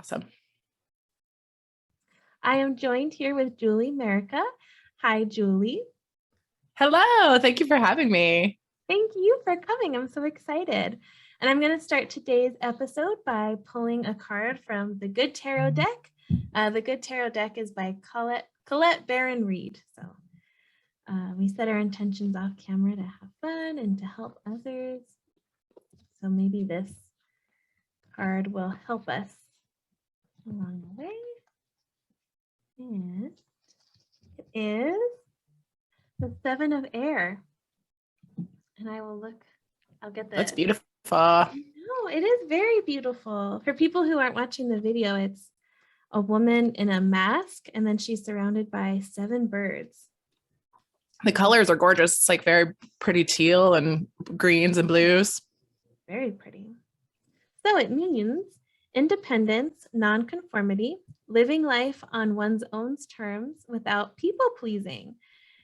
Awesome. I am joined here with Julie Merica. Hi, Julie. Hello. Thank you for having me. Thank you for coming. I'm so excited. And I'm going to start today's episode by pulling a card from the Good Tarot deck. The Good Tarot deck is by Colette Baron Reed. So we set our intentions off camera to have fun and to help others. So maybe this card will help us along the way. And it is the Seven of Air. And I will look, I'll get the... That's beautiful. No, it is very beautiful. For people who aren't watching the video, it's a woman in a mask, and then she's surrounded by 7 birds. The colors are gorgeous. It's like very pretty teal and greens and blues. Very pretty. So it means independence, nonconformity, living life on one's own terms without people pleasing.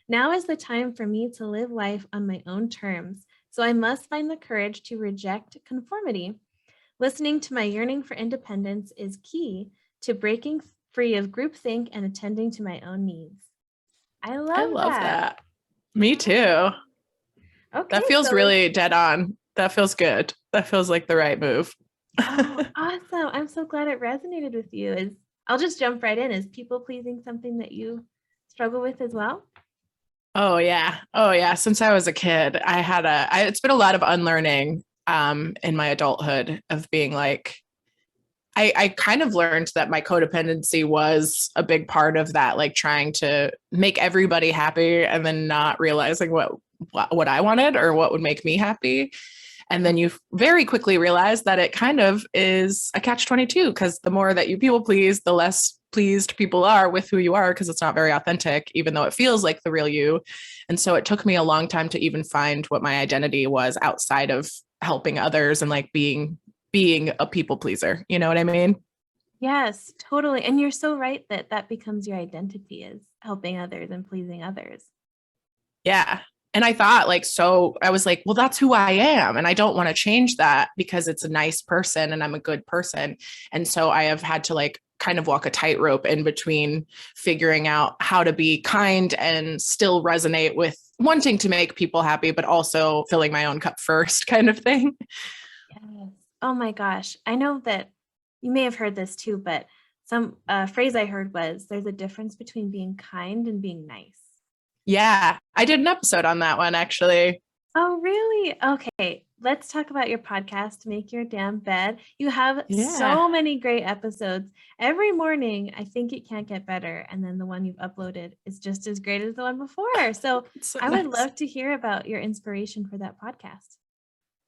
Now is the time for me to live life on my own terms, so I must find the courage to reject conformity. Listening to my yearning for independence is key to breaking free of groupthink and attending to my own needs. I love that. Me too. Okay, that feels really dead on. That feels good. That feels like the right move. Oh, awesome. I'm so glad it resonated with you. I'll just jump right in. Is people pleasing something that you struggle with as well? Oh yeah. Since I was a kid, it's been a lot of unlearning in my adulthood of being like, I kind of learned that my codependency was a big part of that, like trying to make everybody happy and then not realizing what I wanted or what would make me happy. And then you very quickly realize that it kind of is a catch-22, because the more that you people please, the less pleased people are with who you are, because it's not very authentic, even though it feels like the real you. And so it took me a long time to even find what my identity was outside of helping others and like being a people pleaser. You know what I mean? Yes, totally. And you're so right that becomes your identity, is helping others and pleasing others. Yeah. And I thought I was like, well, that's who I am. And I don't want to change that because it's a nice person and I'm a good person. And so I have had to kind of walk a tightrope in between figuring out how to be kind and still resonate with wanting to make people happy, but also filling my own cup first kind of thing. Yes. Oh my gosh. I know that you may have heard this too, but some phrase I heard was there's a difference between being kind and being nice. Yeah, I did an episode on that one, actually. Oh, really? Okay. Let's talk about your podcast, Make Your Damn Bed. You have so many great episodes. Every morning, I think it can't get better. And then the one you've uploaded is just as great as the one before. So I would love to hear about your inspiration for that podcast.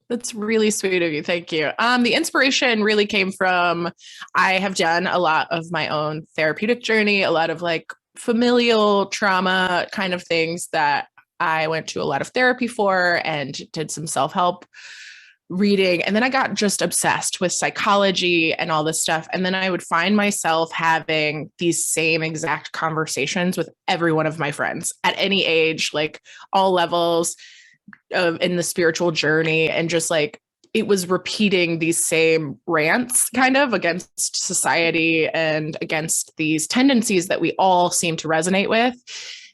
That's really sweet of you. Thank you. The inspiration really came from, I have done a lot of my own therapeutic journey, a lot of familial trauma kind of things that I went to a lot of therapy for and did some self-help reading. And then I got just obsessed with psychology and all this stuff. And then I would find myself having these same exact conversations with every one of my friends at any age, all levels in the spiritual journey. And just it was repeating these same rants kind of against society and against these tendencies that we all seem to resonate with.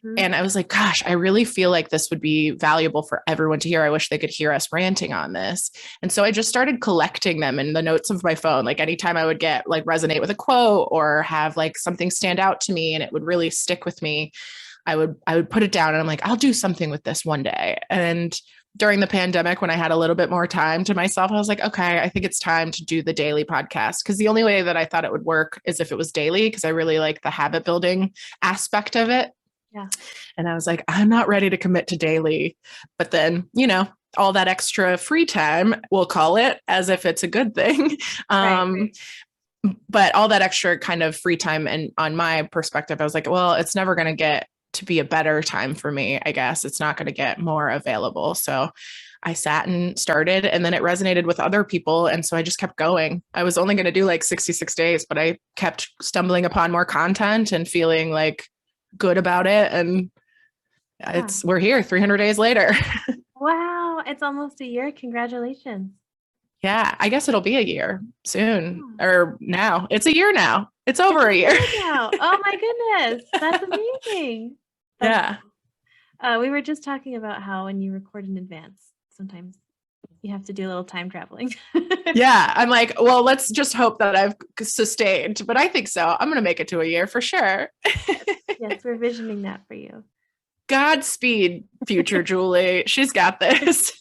Mm-hmm. And I was like, gosh, I really feel like this would be valuable for everyone to hear. I wish they could hear us ranting on this. And so I just started collecting them in the notes of my phone. Anytime I would get resonate with a quote or have something stand out to me and it would really stick with me, I would put it down and I'm like, I'll do something with this one day. And during the pandemic, when I had a little bit more time to myself, I was like, okay, I think it's time to do the daily podcast. Because the only way that I thought it would work is if it was daily, because I really like the habit building aspect of it. Yeah. And I was like, I'm not ready to commit to daily. But then, all that extra free time, we'll call it, as if it's a good thing. Right. But all that extra kind of free time, and on my perspective, I was like, well, it's never going to get to be a better time for me. I guess it's not going to get more available. So I sat and started, and then it resonated with other people. And so I just kept going. I was only going to do 66 days, but I kept stumbling upon more content and feeling good about it. And we're here 300 days later. Wow. It's almost a year. Congratulations. Yeah, I guess it'll be a year soon Oh, or now. It's a year now. It's it's over a a year. year now. Oh my goodness. That's amazing. That's Yeah. we were just talking about how when you record in advance, sometimes you have to do a little time traveling. Yeah. I'm like, well, let's just hope that I've sustained, but I think so. I'm going to make it to a year for sure. Yes, we're visioning that for you. Godspeed, future Julie. She's got this.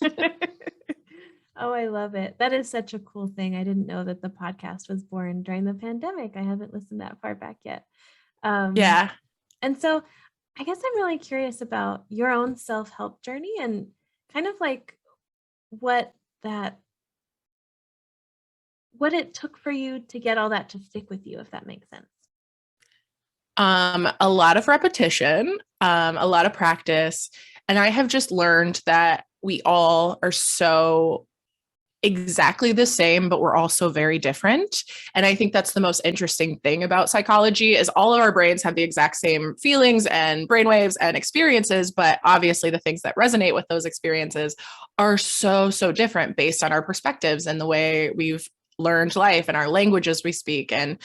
Oh, I love it. That is such a cool thing. I didn't know that the podcast was born during the pandemic. I haven't listened that far back yet. Um, Yeah. and so I guess I'm really curious about your own self-help journey and kind of like what that what it took for you to get all that to stick with you, if that makes sense. A lot of repetition, a lot of practice. And I have just learned that we all are so exactly the same, but we're also very different. And I think that's the most interesting thing about psychology is all of our brains have the exact same feelings and brainwaves and experiences, but obviously the things that resonate with those experiences are so, so different based on our perspectives and the way we've learned life and our languages we speak and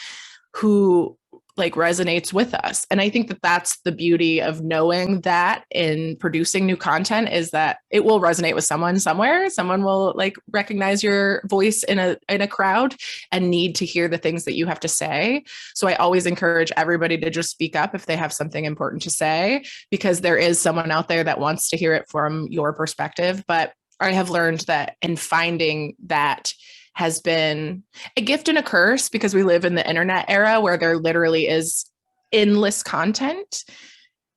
who like resonates with us. And I think that that's the beauty of knowing that in producing new content is that it will resonate with someone somewhere. Someone will like recognize your voice in a crowd and need to hear the things that you have to say. So I always encourage everybody to just speak up if they have something important to say, because there is someone out there that wants to hear it from your perspective. But I have learned that in finding that has been a gift and a curse because we live in the internet era where there literally is endless content.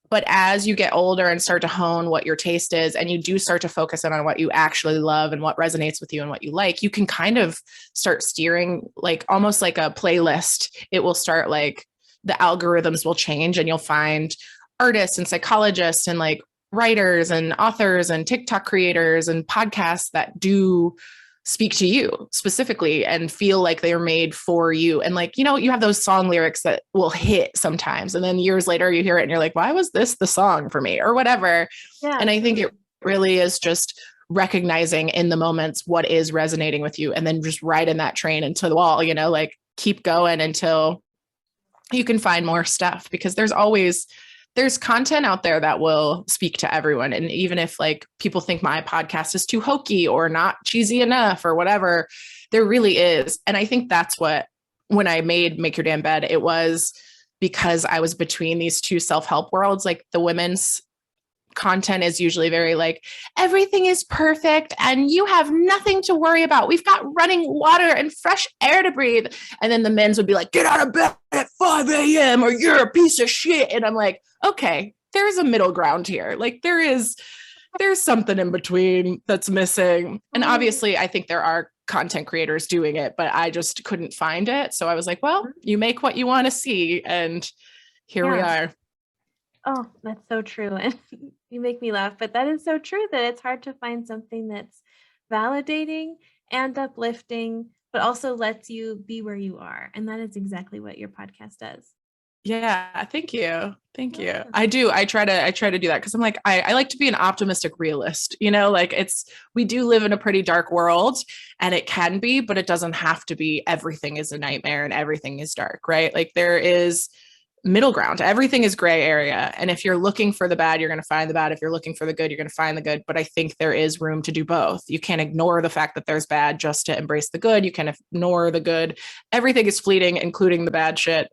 But as you get older and start to hone what your taste is, and you do start to focus in on what you actually love and what resonates with you and what you like, you can kind of start steering like almost like a playlist. It will start like the algorithms will change and you'll find artists and psychologists and like writers and authors and TikTok creators and podcasts that do speak to you specifically and feel like they're made for you. And like, you know, you have those song lyrics that will hit sometimes. And then years later you hear it and you're like, why was this the song for me or whatever? Yeah. And I think it really is just recognizing in the moments what is resonating with you and then just ride in that train into the wall, you know, like keep going until you can find more stuff because there's content out there that will speak to everyone. And even if like people think my podcast is too hokey or not cheesy enough or whatever, there really is. And I think that's what, when I made Make Your Damn Bed, it was because I was between these two self-help worlds. Like the women's content is usually very like, everything is perfect and you have nothing to worry about. We've got running water and fresh air to breathe. And then the men's would be like, get out of bed at 5 a.m. or you're a piece of shit. And I'm like, okay, there's a middle ground here. Like there's something in between that's missing. And obviously I think there are content creators doing it, but I just couldn't find it. So I was like, well, you make what you want to see. And here we are. Oh, that's so true. And you make me laugh, but that is so true that it's hard to find something that's validating and uplifting, but also lets you be where you are. And that is exactly what your podcast does. Yeah, thank you. Thank you. I do. I try to do that because I'm like, I like to be an optimistic realist, you know, like we do live in a pretty dark world and it can be, but it doesn't have to be everything is a nightmare and everything is dark, right? Like there is middle ground. Everything is gray area. And if you're looking for the bad, you're going to find the bad. If you're looking for the good, you're going to find the good. But I think there is room to do both. You can't ignore the fact that there's bad just to embrace the good. You can ignore the good. Everything is fleeting, including the bad shit.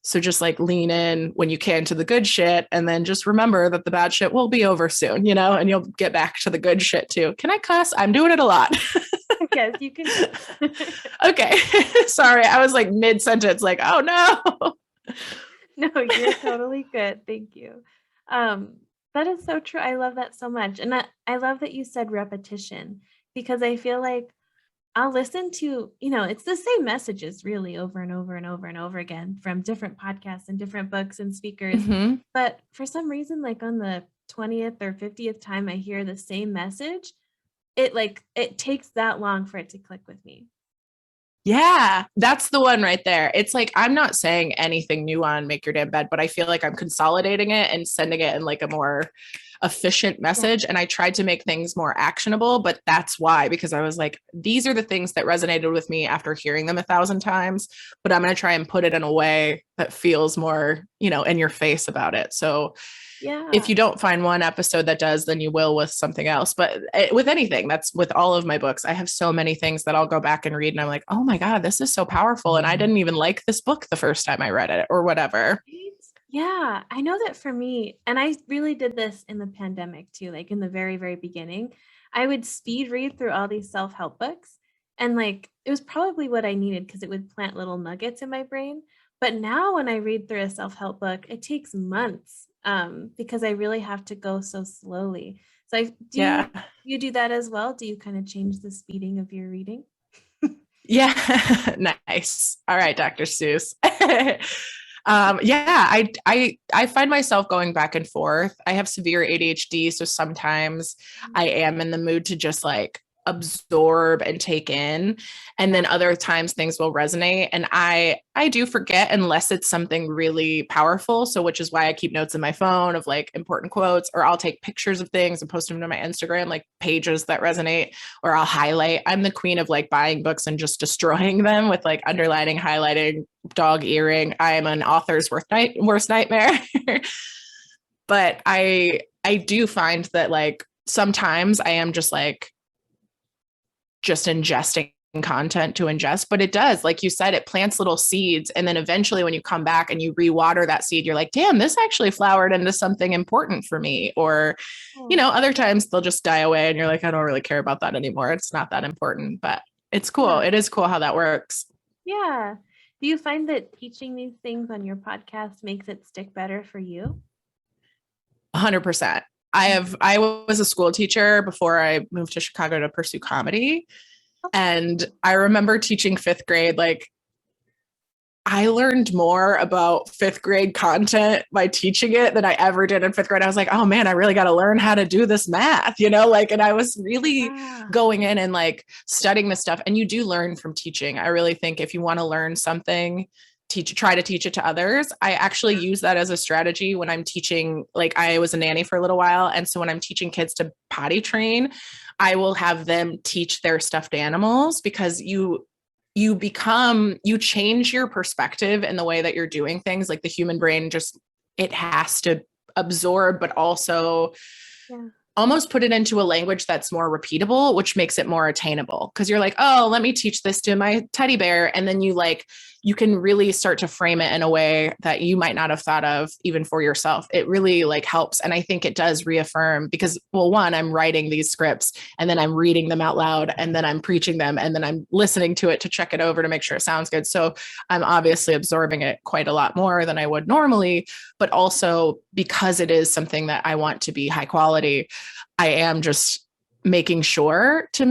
So just like lean in when you can to the good shit and then just remember that the bad shit will be over soon, you know, and you'll get back to the good shit too. Can I cuss? I'm doing it a lot. Yes, you can. Okay. Sorry. I was like mid-sentence, like, oh no. No, you're totally good. Thank you. That is so true. I love that so much. And I love that you said repetition because I feel like I'll listen to, it's the same messages really over and over and over and over again from different podcasts and different books and speakers. Mm-hmm. But for some reason, like on the 20th or 50th time I hear the same message, it takes that long for it to click with me. Yeah, that's the one right there. It's like, I'm not saying anything new on Make Your Damn Bed, but I feel like I'm consolidating it and sending it in like a more efficient message. And I tried to make things more actionable, but that's why, because I was like, these are the things that resonated with me after hearing them 1,000 times, but I'm going to try and put it in a way that feels more, in your face about it. So Yeah. if you don't find one episode that does, then you will with something else. But with anything, that's with all of my books. I have so many things that I'll go back and read and I'm like, oh my God, this is so powerful. And I didn't even like this book the first time I read it or whatever. Yeah, I know that for me, and I really did this in the pandemic too, like in the very, very beginning, I would speed read through all these self-help books. And like, it was probably what I needed because it would plant little nuggets in my brain. But now when I read through a self-help book, it takes months because I really have to go so slowly. So Yeah. you do that as well? Do you kind of change the speeding of your reading? Yeah. Nice. All right, Dr. Seuss. Yeah, I find myself going back and forth. I have severe ADHD, so sometimes I am in the mood to just like absorb and take in, and then other times things will resonate, and I do forget unless it's something really powerful. So which is why I keep notes in my phone of like important quotes, or I'll take pictures of things and post them to my Instagram, like pages that resonate, or I'll highlight. I'm the queen of like buying books and just destroying them with like underlining, highlighting, dog earring. I am an author's worst nightmare. But I do find that like sometimes I am just ingesting content to ingest, but it does, like you said, it plants little seeds. And then eventually when you come back and you rewater that seed, you're like, damn, this actually flowered into something important for me. Or, other times they'll just die away and you're like, I don't really care about that anymore. It's not that important, but it's cool. Yeah. It is cool how that works. Yeah. Do you find that teaching these things on your podcast makes it stick better for you? 100%. I was a school teacher before I moved to Chicago to pursue comedy. And I remember teaching fifth grade, like I learned more about fifth grade content by teaching it than I ever did in fifth grade. I was like, oh man, I really got to learn how to do this math, and I was really going in and like studying this stuff. And you do learn from teaching. I really think if you want to learn something, try to teach it to others. I actually use that as a strategy when I'm teaching. Like I was a nanny for a little while. And so when I'm teaching kids to potty train, I will have them teach their stuffed animals, because you change your perspective in the way that you're doing things. Like the human brain it has to absorb, but also almost put it into a language that's more repeatable, which makes it more attainable. Cause you're like, oh, let me teach this to my teddy bear. And then you can really start to frame it in a way that you might not have thought of even for yourself. It really like helps. And I think it does reaffirm, because well, one, I'm writing these scripts and then I'm reading them out loud and then I'm preaching them and then I'm listening to it to check it over to make sure it sounds good. So I'm obviously absorbing it quite a lot more than I would normally, but also because it is something that I want to be high quality, I am just making sure to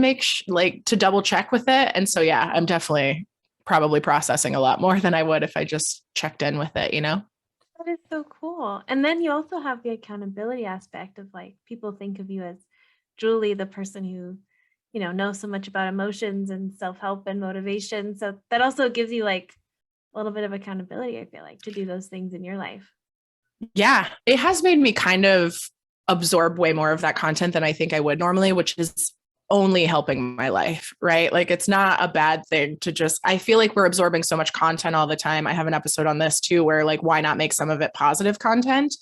to double check with it. And so, yeah, I'm definitely probably processing a lot more than I would if I just checked in with it, That is so cool. And then you also have the accountability aspect of like, people think of you as Julie, the person who, knows so much about emotions and self-help and motivation. So that also gives you like a little bit of accountability, I feel like, to do those things in your life. Yeah, it has made me kind of absorb way more of that content than I think I would normally, which is only helping my life, right? Like it's not a bad thing to I feel like we're absorbing so much content all the time. I have an episode on this too, where like, why not make some of it positive content?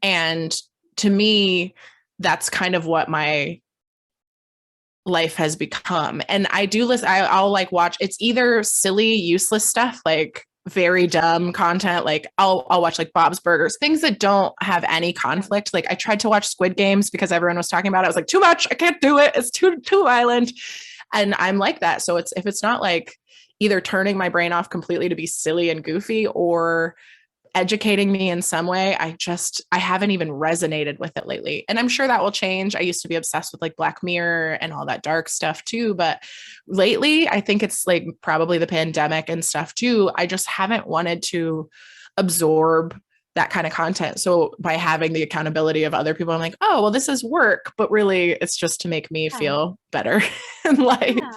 And to me, that's kind of what my life has become. And I do listen, I'll like watch, it's either silly, useless stuff, like very dumb content. Like I'll watch like Bob's Burgers, things that don't have any conflict. Like I tried to watch Squid Games because everyone was talking about it. I was like, too much. I can't do it. It's too violent. And I'm like that. So if it's not like either turning my brain off completely to be silly and goofy or educating me in some way, I haven't even resonated with it lately. And I'm sure that will change. I used to be obsessed with like Black Mirror and all that dark stuff too. But lately, I think it's like probably the pandemic and stuff too. I just haven't wanted to absorb that kind of content. So by having the accountability of other people, I'm like, oh, well, this is work, but really it's just to make me feel better in life. Yeah,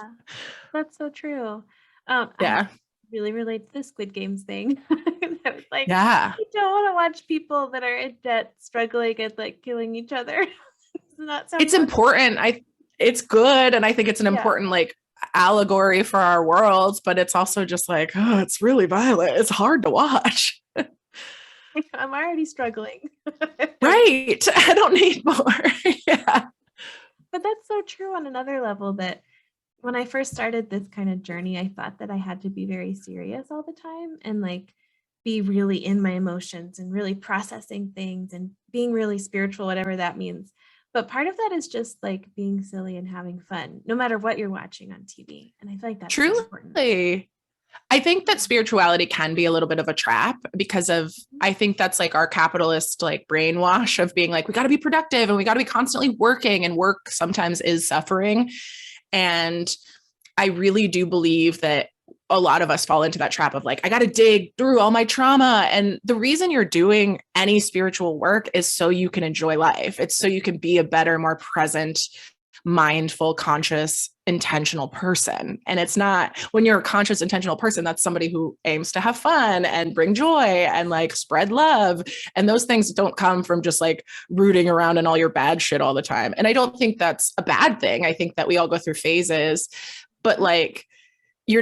that's so true. Yeah. I really relate to the Squid Games thing. I was like, Yeah. I don't want to watch people that are in debt struggling and like killing each other. Does not sound It's fun. important. It's good. And I think it's an important like allegory for our worlds, but it's also just like, oh, it's really violent. It's hard to watch. I'm already struggling. Right. I don't need more. Yeah. But that's so true on another level that when I first started this kind of journey, I thought that I had to be very serious all the time and like be really in my emotions and really processing things and being really spiritual, whatever that means. But part of that is just like being silly and having fun, no matter what you're watching on TV. And I feel like that's so important. Truly. I think that spirituality can be a little bit of a trap because of, I think that's like our capitalist like brainwash of being like, we got to be productive and we got to be constantly working, and work sometimes is suffering. And I really do believe that a lot of us fall into that trap of like, I got to dig through all my trauma. And the reason you're doing any spiritual work is so you can enjoy life. It's so you can be a better, more present, mindful, conscious, intentional person. And it's not, when you're a conscious, intentional person, that's somebody who aims to have fun and bring joy and like spread love. And those things don't come from just like rooting around in all your bad shit all the time. And I don't think that's a bad thing. I think that we all go through phases, but like, you're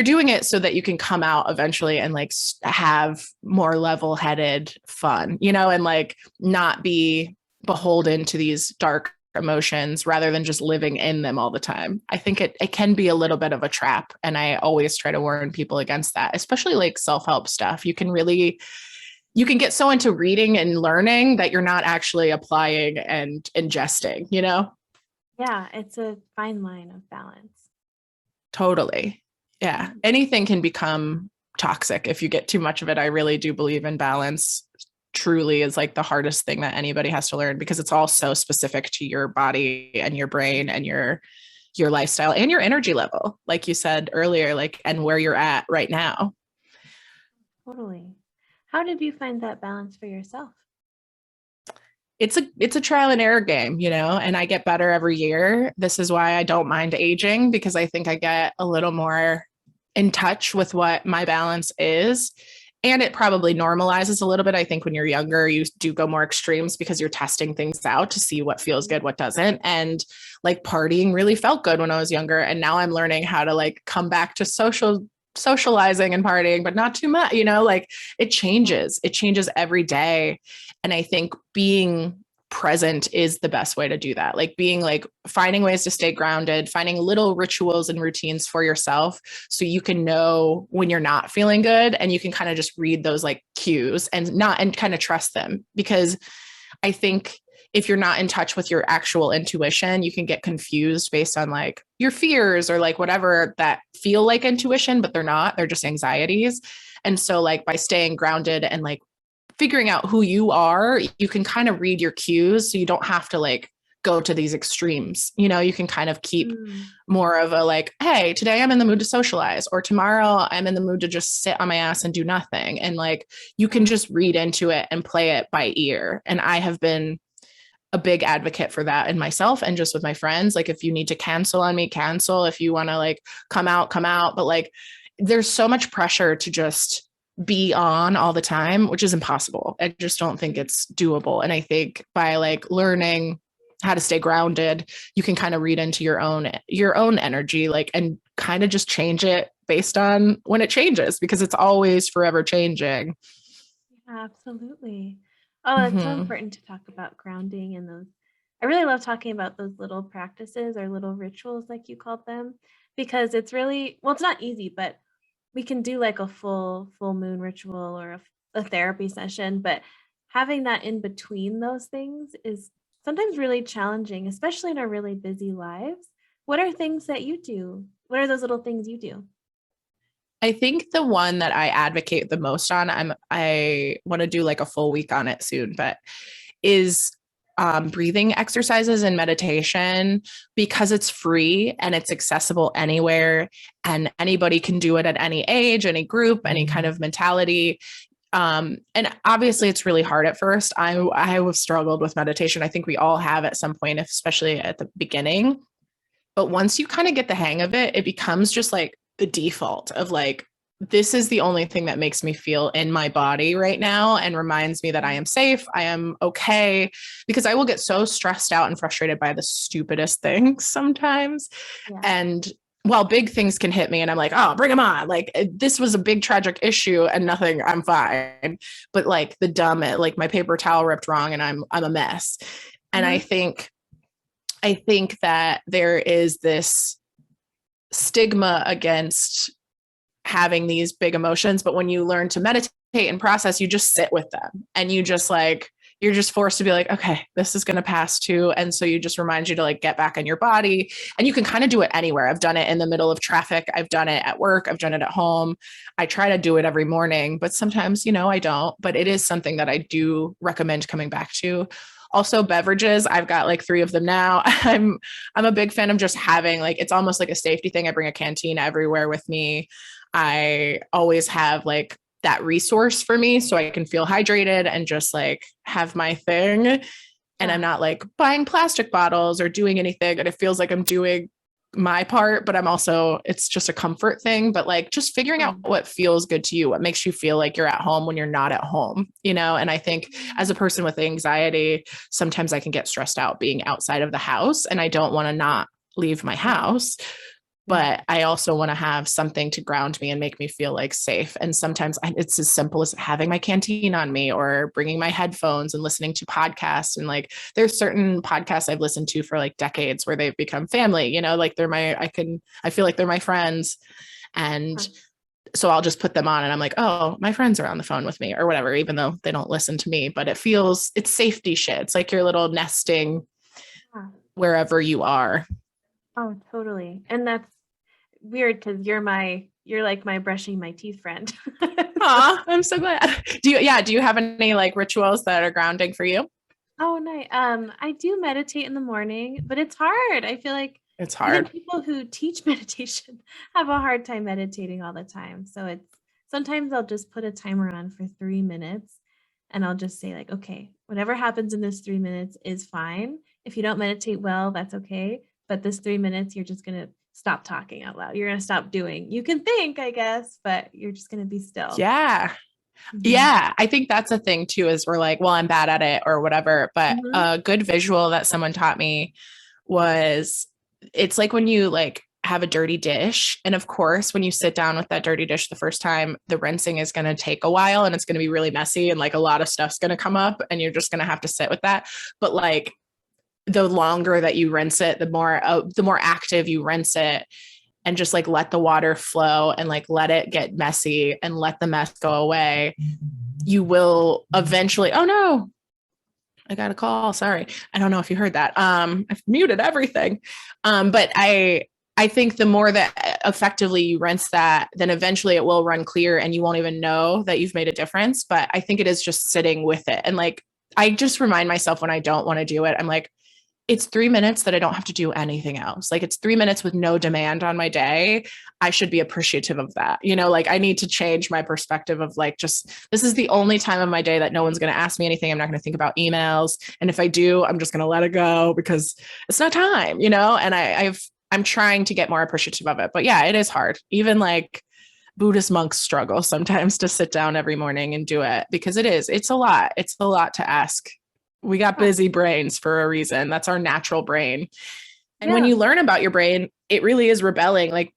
doing it so that you can come out eventually and like have more level-headed fun, and like not be beholden to these dark emotions rather than just living in them all the time. I think it can be a little bit of a trap. And I always try to warn people against that, especially like self-help stuff. You can get so into reading and learning that you're not actually applying and ingesting, Yeah, it's a fine line of balance. Totally. Yeah. Anything can become toxic if you get too much of it. I really do believe in balance. Truly is like the hardest thing that anybody has to learn, because it's all so specific to your body and your brain and your lifestyle and your energy level, like you said earlier, like, and where you're at right now. Totally. How did you find that balance for yourself? It's a trial and error game, and I get better every year. This is why I don't mind aging, because I think I get a little more in touch with what my balance is. And it probably normalizes a little bit. I think when you're younger, you do go more extremes because you're testing things out to see what feels good, what doesn't. And like partying really felt good when I was younger. And now I'm learning how to like come back to socializing and partying, but not too much, like it changes every day. And I think being present is the best way to do that. Like being like finding ways to stay grounded, finding little rituals and routines for yourself so you can know when you're not feeling good, and you can kind of just read those like cues and kind of trust them. Because I think if you're not in touch with your actual intuition, you can get confused based on like your fears or like whatever that feel like intuition, but they're not, they're just anxieties. And so like by staying grounded and like figuring out who you are, you can kind of read your cues. So you don't have to like go to these extremes. You can kind of keep more of a like, hey, today I'm in the mood to socialize, or tomorrow I'm in the mood to just sit on my ass and do nothing. And like, you can just read into it and play it by ear. And I have been a big advocate for that in myself and just with my friends. Like, if you need to cancel on me, cancel. If you want to like come out. But like, there's so much pressure to just be on all the time, which is impossible. I just don't think it's doable. And I think by like learning how to stay grounded, you can kind of read into your own energy, like, and kind of just change it based on when it changes, because it's always forever changing. Absolutely. Oh, it's so important to talk about grounding and those. I really love talking about those little practices or little rituals, like you called them, because it's really, well, it's not easy, but we can do like a full moon ritual or a therapy session, but having that in between those things is sometimes really challenging, especially in our really busy lives. What are things that you do? What are those little things you do? I think the one that I advocate the most on, I want to do like a full week on it soon, but is breathing exercises and meditation, because it's free and it's accessible anywhere, and anybody can do it at any age, any group, any kind of mentality. And obviously it's really hard at first. I have struggled with meditation. I think we all have at some point, especially at the beginning. But once you kind of get the hang of it, it becomes just like the default of like this is the only thing that makes me feel in my body right now and reminds me that I am safe, I am okay, because I will get so stressed out and frustrated by the stupidest things sometimes. Yeah. And while big things can hit me and I'm like, oh, bring them on. Like this was a big tragic issue and nothing, I'm fine. But like the dumb, like my paper towel ripped wrong and I'm a mess. And I think that there is this stigma against having these big emotions, but when you learn to meditate and process, you just sit with them and you just like, you're just forced to be like, okay, this is going to pass too. And so you just remind you to like get back in your body, and you can kind of do it anywhere. I've done it in the middle of traffic. I've done it at work. I've done it at home. I try to do it every morning, but sometimes, I don't, but it is something that I do recommend coming back to. Also beverages, I've got like 3 of them now. I'm a big fan of just having like, it's almost like a safety thing. I bring a canteen everywhere with me. I always have like that resource for me so I can feel hydrated and just like have my thing. And I'm not like buying plastic bottles or doing anything. And it feels like I'm doing my part, but I'm also, it's just a comfort thing, but like just figuring out what feels good to you, what makes you feel like you're at home when you're not at home, And I think as a person with anxiety, sometimes I can get stressed out being outside of the house, and I don't want to not leave my house. But I also want to have something to ground me and make me feel like safe. And sometimes it's as simple as having my canteen on me or bringing my headphones and listening to podcasts. And like, there's certain podcasts I've listened to for like decades where they've become family, like I feel like they're my friends. And so I'll just put them on and I'm like, oh, my friends are on the phone with me or whatever, even though they don't listen to me, but it's safety shit. It's like your little nesting wherever you are. Oh, totally. And that's weird because you're like my brushing my teeth friend. Aw, I'm so glad. Do you have any like rituals that are grounding for you? Oh, nice. I do meditate in the morning, but it's hard. I feel like it's hard. Even people who teach meditation have a hard time meditating all the time. So sometimes I'll just put a timer on for 3 minutes and I'll just say like, okay, whatever happens in this 3 minutes is fine. If you don't meditate well, that's okay. But this 3 minutes, you're just going to stop talking out loud. You're going to stop doing. You can think, I guess, but you're just going to be still. Yeah. Mm-hmm. Yeah. I think that's a thing too, is we're like, well, I'm bad at it or whatever. But a good visual that someone taught me was, it's like when you like have a dirty dish. And of course, when you sit down with that dirty dish the first time, the rinsing is going to take a while and it's going to be really messy and like a lot of stuff's going to come up and you're just going to have to sit with that. But like, the longer that you rinse it, the more active you rinse it, and just like let the water flow and like let it get messy and let the mess go away. You will eventually, oh no, I got a call. Sorry. I don't know if you heard that. I've muted everything. But I think the more that effectively you rinse that, then eventually it will run clear and you won't even know that you've made a difference. But I think it is just sitting with it. And like, I just remind myself when I don't want to do it, I'm like, it's 3 minutes that I don't have to do anything else. Like it's 3 minutes with no demand on my day. I should be appreciative of that. Like I need to change my perspective of like, just, this is the only time of my day that no one's going to ask me anything. I'm not going to think about emails. And if I do, I'm just going to let it go because it's not time, and I'm trying to get more appreciative of it, but yeah, it is hard. Even like Buddhist monks struggle sometimes to sit down every morning and do it because it's a lot. It's a lot to ask. We got busy brains for a reason. That's our natural brain. And when you learn about your brain, it really is rebelling. Like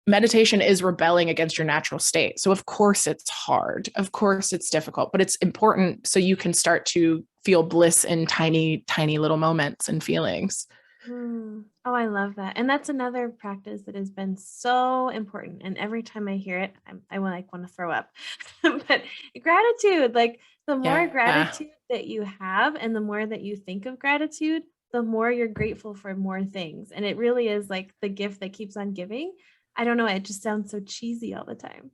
meditation is rebelling against your natural state. So of course it's hard. Of course it's difficult, but it's important so you can start to feel bliss in tiny, tiny little moments and feelings. Oh, I love that. And that's another practice that has been so important. And every time I hear it, I want to throw up. But gratitude, like the more gratitude that you have and the more that you think of gratitude, the more you're grateful for more things. And it really is like the gift that keeps on giving. I don't know. It just sounds so cheesy all the time.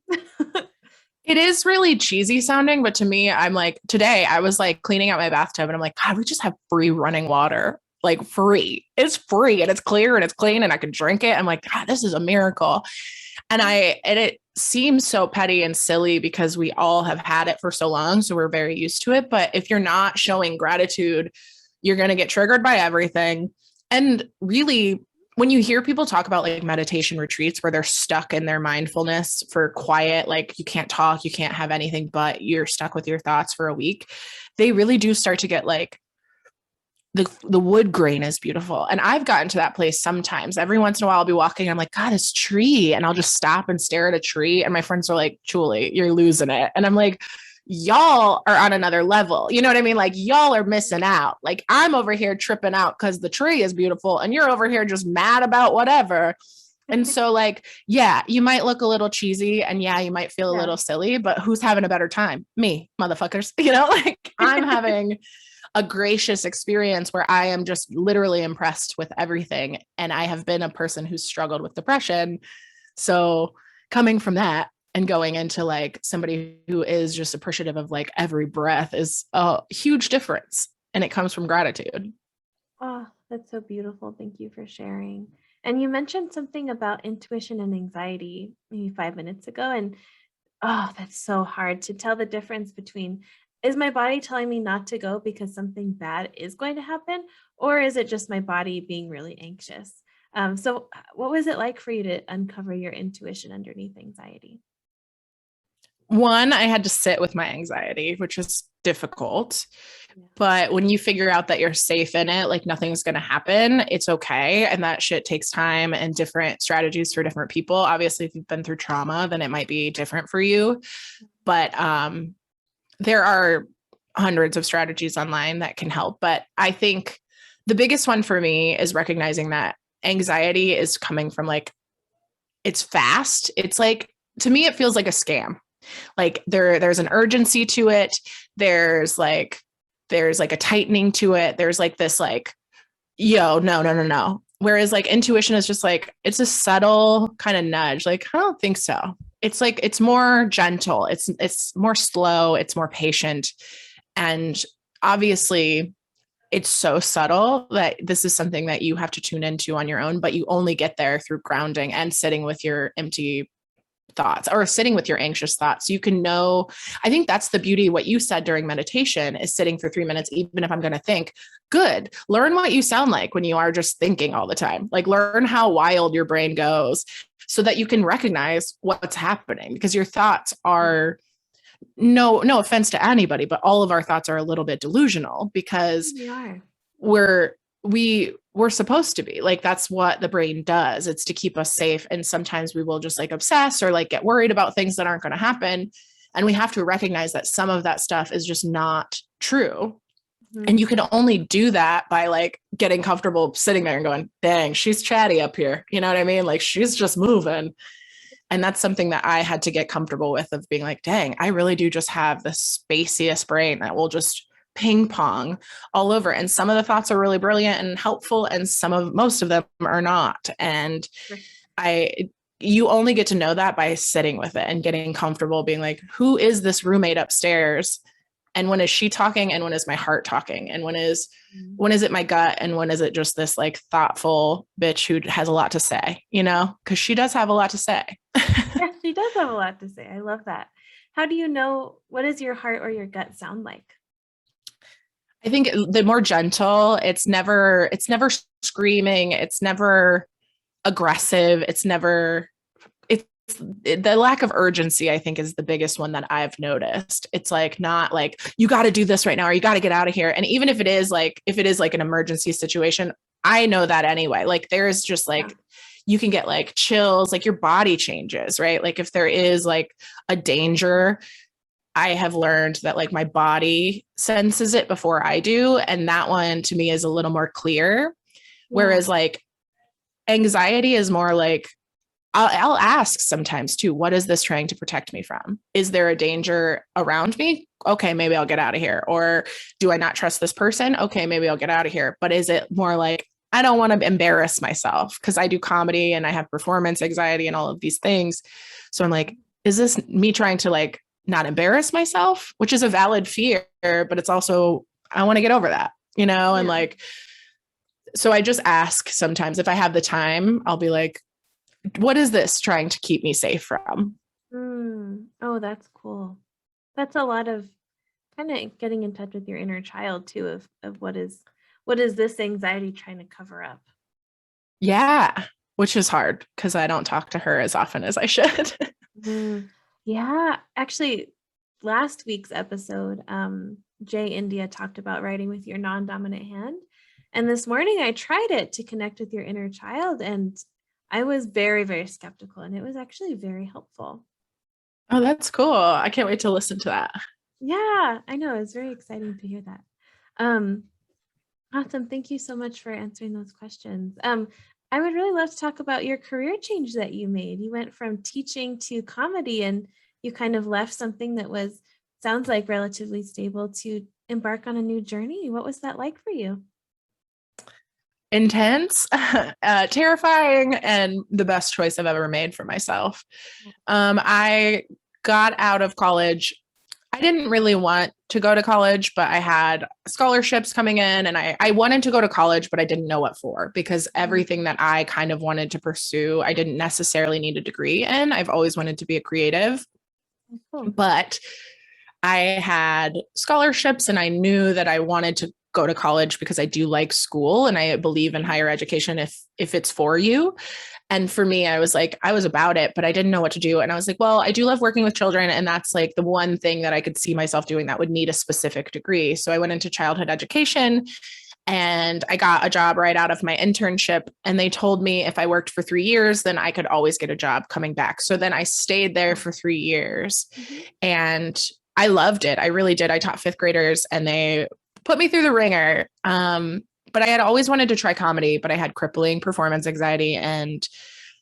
It is really cheesy sounding, but to me, I'm like, today I was like cleaning out my bathtub and I'm like, God, we just have free running water. Like free. It's free and it's clear and it's clean and I can drink it. I'm like, God, this is a miracle. And it seems so petty and silly because we all have had it for so long. So we're very used to it. But if you're not showing gratitude, you're going to get triggered by everything. And really, when you hear people talk about like meditation retreats where they're stuck in their mindfulness for quiet, like you can't talk, you can't have anything, but you're stuck with your thoughts for a week, they really do start to get like the wood grain is beautiful. And I've gotten to that place sometimes. Every once in a while I'll be walking, I'm like, God, this tree. And I'll just stop and stare at a tree. And my friends are like, Julie, you're losing it. And I'm like, y'all are on another level. You know what I mean? Like y'all are missing out. Like I'm over here tripping out because the tree is beautiful and you're over here just mad about whatever. And so like, yeah, you might look a little cheesy and yeah, you might feel a little silly, but who's having a better time? Me, motherfuckers. You know, like I'm having a gracious experience where I am just literally impressed with everything. And I have been a person who's struggled with depression. So coming from that and going into like somebody who is just appreciative of like every breath is a huge difference. And it comes from gratitude. Oh, that's so beautiful. Thank you for sharing. And you mentioned something about intuition and anxiety maybe 5 minutes ago. And oh, that's so hard to tell the difference between, is my body telling me not to go because something bad is going to happen? Or is it just my body being really anxious? So what was it like for you to uncover your intuition underneath anxiety? One, I had to sit with my anxiety, which was difficult. Yeah. But when you figure out that you're safe in it, like nothing's going to happen, it's okay. And that shit takes time and different strategies for different people. Obviously, if you've been through trauma, then it might be different for you. But there are hundreds of strategies online that can help. But I think the biggest one for me is recognizing that anxiety is coming from like, it's fast. It's like, to me, it feels like a scam. Like there's an urgency to it. There's like a tightening to it. There's like this like, yo, no. Whereas like intuition is just like, it's a subtle kind of nudge. Like, I don't think so. It's like, it's more gentle. It's more slow. It's more patient. And obviously it's so subtle that this is something that you have to tune into on your own, but you only get there through grounding and sitting with your empty thoughts or sitting with your anxious thoughts. You can know, I think that's the beauty. What you said during meditation is sitting for 3 minutes, even if I'm going to think, good, learn what you sound like when you are just thinking all the time. Like learn how wild your brain goes so that you can recognize what's happening, because your thoughts are no offense to anybody, but all of our thoughts are a little bit delusional because We are. we're supposed to be like, that's what the brain does. It's to keep us safe. And sometimes we will just like obsess or like get worried about things that aren't going to happen. And we have to recognize that some of that stuff is just not true. Mm-hmm. And you can only do that by like getting comfortable sitting there and going, dang, she's chatty up here. You know what I mean? Like she's just moving. And that's something that I had to get comfortable with, of being like, dang, I really do just have the spaciest brain that will just ping pong all over. And some of the thoughts are really brilliant and helpful, and most of them are not. And you only get to know that by sitting with it and getting comfortable being like, who is this roommate upstairs? And when is she talking? And when is my heart talking? And when is it my gut? And when is it just this like thoughtful bitch who has a lot to say, you know, because she does have a lot to say. Yeah, she does have a lot to say. I love that. How do you know, what does your heart or your gut sound like? I think the more gentle, it's never screaming. It's never aggressive. It's the lack of urgency, I think, is the biggest one that I've noticed. It's like, not like, you got to do this right now, or you got to get out of here. And even if it is like an emergency situation, I know that anyway. Like there's just like, you can get like chills, like your body changes, right? Like if there is like a danger, I have learned that like my body senses it before I do. And that one to me is a little more clear. Whereas like anxiety is more like, I'll ask sometimes too, what is this trying to protect me from? Is there a danger around me? Okay, maybe I'll get out of here. Or do I not trust this person? Okay, maybe I'll get out of here. But is it more like, I don't want to embarrass myself, because I do comedy and I have performance anxiety and all of these things. So I'm like, is this me trying to like not embarrass myself, which is a valid fear, but it's also, I want to get over that, you know? And like, so I just ask sometimes if I have the time, I'll be like, what is this trying to keep me safe from? Oh, that's cool. That's a lot of kind of getting in touch with your inner child too, of what is this anxiety trying to cover up? Yeah, which is hard because I don't talk to her as often as I should. Mm, yeah, actually, last week's episode, Jay India talked about writing with your non-dominant hand. And this morning I tried it to connect with your inner child, and I was very, very skeptical, and it was actually very helpful. Oh, that's cool. I can't wait to listen to that. Yeah, I know. It's very exciting to hear that. Um, awesome. Thank you so much for answering those questions. I would really love to talk about your career change that you made. You went from teaching to comedy, and you kind of left something that was, sounds like, relatively stable to embark on a new journey. What was that like for you? Intense, terrifying, and the best choice I've ever made for myself. I got out of college. I didn't really want to go to college, but I had scholarships coming in and I wanted to go to college, but I didn't know what for because everything that I kind of wanted to pursue, I didn't necessarily need a degree in. I've always wanted to be a creative, Cool. but I had scholarships and I knew that I wanted to go to college because I do like school and I believe in higher education if it's for you. And for me, I was like, I was about it, but I didn't know what to do. And I was like, well, I do love working with children. And that's like the one thing that I could see myself doing that would need a specific degree. So I went into childhood education and I got a job right out of my internship. And they told me if I worked for 3 years, then I could always get a job coming back. So then I stayed there for 3 years and I loved it. I really did. I taught fifth graders and they put me through the ringer. But I had always wanted to try comedy, but I had crippling performance anxiety and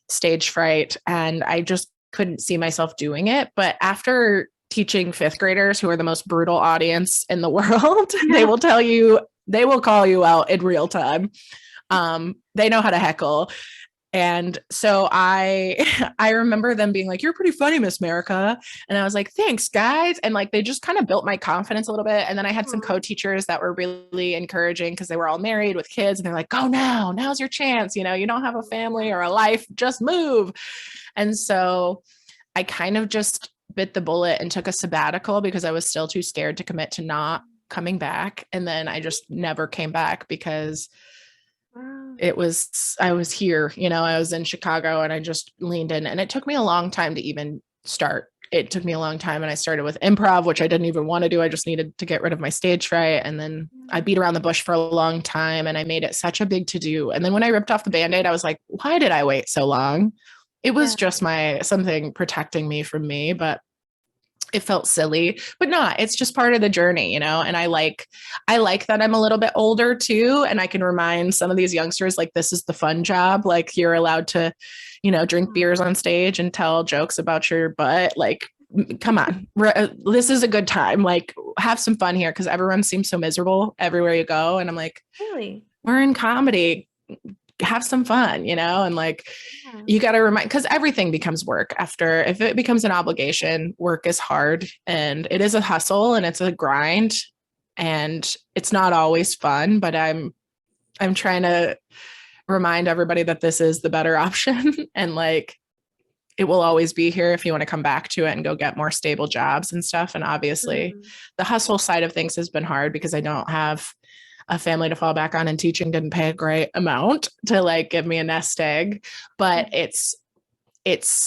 stage fright, and I just couldn't see myself doing it. But after teaching fifth graders, who are the most brutal audience in the world, they will tell you, they will call you out in real time. They know how to heckle. And so I I remember them being like, "You're pretty funny, Miss Merica." And I was like, "Thanks, guys." And like they just kind of built my confidence a little bit. And then I had some co-teachers that were really encouraging because they were all married with kids and they're like, "Go now. Now's your chance. You know, you don't have a family or a life, just move." And so I kind of just bit the bullet and took a sabbatical because I was still too scared to commit to not coming back. And then I just never came back because I was here, you know, I was in Chicago and I just leaned in and it took me a long time to even start. It took me a long time and I started with improv, which I didn't even want to do. I just needed to get rid of my stage fright. And then I beat around the bush for a long time and I made it such a big to do. And then when I ripped off the Band-Aid, I was like, why did I wait so long? It was just something protecting me from me, but it felt silly, but no, it's just part of the journey, you know? And I like that I'm a little bit older too. And I can remind some of these youngsters, like, this is the fun job. Like you're allowed to, you know, drink beers on stage and tell jokes about your butt. Like, come on, this is a good time. Like have some fun here. Cause everyone seems so miserable everywhere you go. And I'm like, Really? we're in comedy, have some fun, you know? And like, you got to remind, because everything becomes work after, if it becomes an obligation, work is hard and it is a hustle and it's a grind and it's not always fun, but I'm trying to remind everybody that this is the better option and like, it will always be here if you want to come back to it and go get more stable jobs and stuff. And obviously the hustle side of things has been hard because I don't have a family to fall back on and teaching didn't pay a great amount to like give me a nest egg, but it's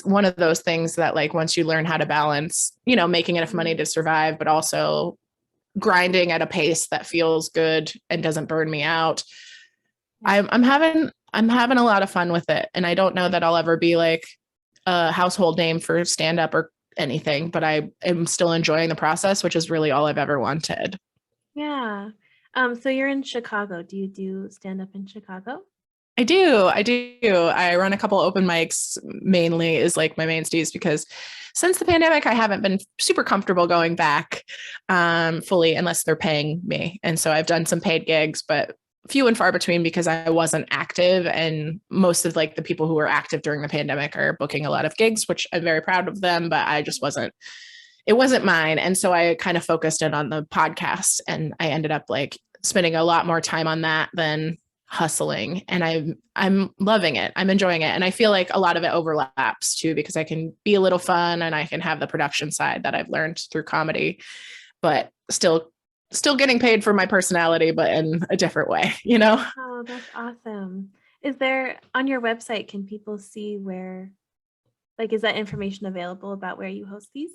one of those things that like once you learn how to balance, you know, making enough money to survive but also grinding at a pace that feels good and doesn't burn me out. I'm having a lot of fun with it, and I don't know that I'll ever be like a household name for stand up or anything, but I am still enjoying the process, which is really all I've ever wanted. Yeah. So you're in Chicago. Do you do stand up in Chicago? I do. I run a couple open mics mainly is like my mainstays because since the pandemic, I haven't been super comfortable going back fully unless they're paying me. And so I've done some paid gigs, but few and far between because I wasn't active. And most of like the people who were active during the pandemic are booking a lot of gigs, which I'm very proud of them, but I just wasn't, it wasn't mine. And so I kind of focused in on the podcast and I ended up like spending a lot more time on that than hustling. And I'm loving it. I'm enjoying it. And I feel like a lot of it overlaps too, because I can be a little fun and I can have the production side that I've learned through comedy, but still getting paid for my personality, but in a different way, you know? Oh, that's awesome. Is there on your website, can people see where, like, is that information available about where you host these?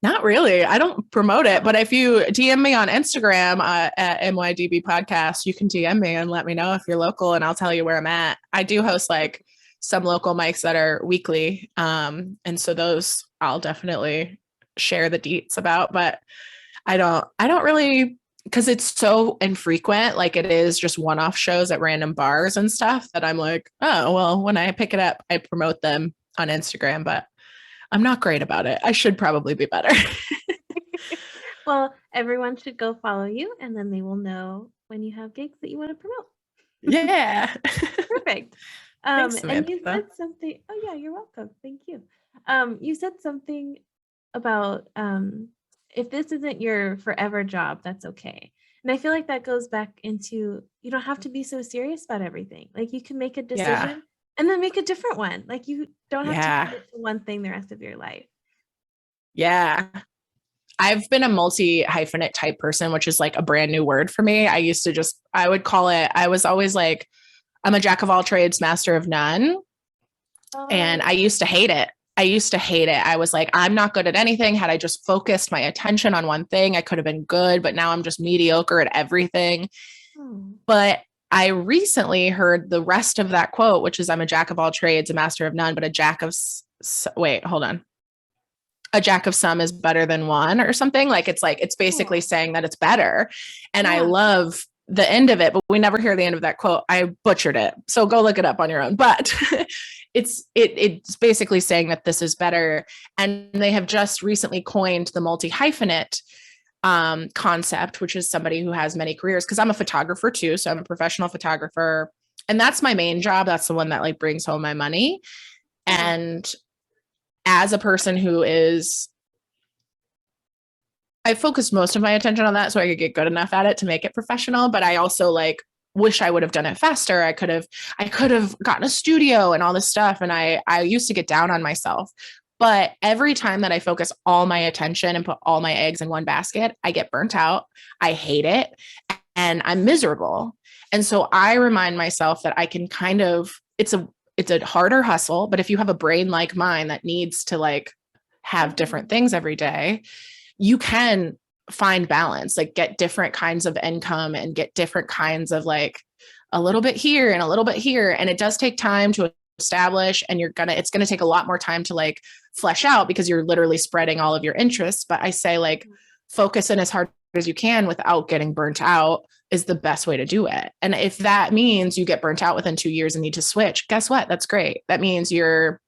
Not really. I don't promote it, Oh. but if you DM me on Instagram at MYDB podcast, you can DM me and let me know if you're local and I'll tell you where I'm at. I do host like some local mics that are weekly. And so those I'll definitely share the deets about, but I don't really, because it's so infrequent, like it is just one-off shows at random bars and stuff that I'm like, oh, well, when I pick it up, I promote them on Instagram, but I'm not great about it. I should probably be better. Well, everyone should go follow you and then they will know when you have gigs that you want to promote. Yeah. Perfect. Thanks, And you Samantha. said something. Oh yeah, you're welcome. Thank you. You said something about if this isn't your forever job, that's okay. And I feel like that goes back into you don't have to be so serious about everything. Like you can make a Yeah. decision and then make a different one. Like you don't have to Yeah. commit to one thing the rest of your life. Yeah. I've been a multi-hyphenate type person, which is like a brand new word for me. I would call it, I was always like, I'm a jack of all trades, master of none. And I used to hate it. I was like, I'm not good at anything. Had I just focused my attention on one thing, I could have been good, but now I'm just mediocre at everything. But I recently heard the rest of that quote, which is I'm a jack of all trades, a master of none, but a jack of, wait, hold on. A jack of some is better than one or something. Like, it's basically saying that it's better. And I love the end of it, but we never hear the end of that quote. I butchered it. So go look it up on your own. But it's basically saying that this is better. And they have just recently coined the multi-hyphenate concept, which is somebody who has many careers. Cause I'm a photographer too. So I'm a professional photographer and that's my main job. That's the one that like brings home my money. And as a person who is, I focused most of my attention on that so I could get good enough at it to make it professional. But I also like wish I would have done it faster. I could have gotten a studio and all this stuff. And I used to get down on myself. But every time that I focus all my attention and put all my eggs in one basket, I get burnt out. I hate it and I'm miserable. And so I remind myself that I can kind of, it's a harder hustle, but if you have a brain like mine that needs to like have different things every day, you can find balance, like get different kinds of income and get different kinds of like a little bit here and a little bit here. And it does take time to establish and it's going to take a lot more time to like flesh out because you're literally spreading all of your interests. But I say like focus in as hard as you can without getting burnt out is the best way to do it. And if that means you get burnt out within 2 years and need to switch, guess what? That's great. That means you're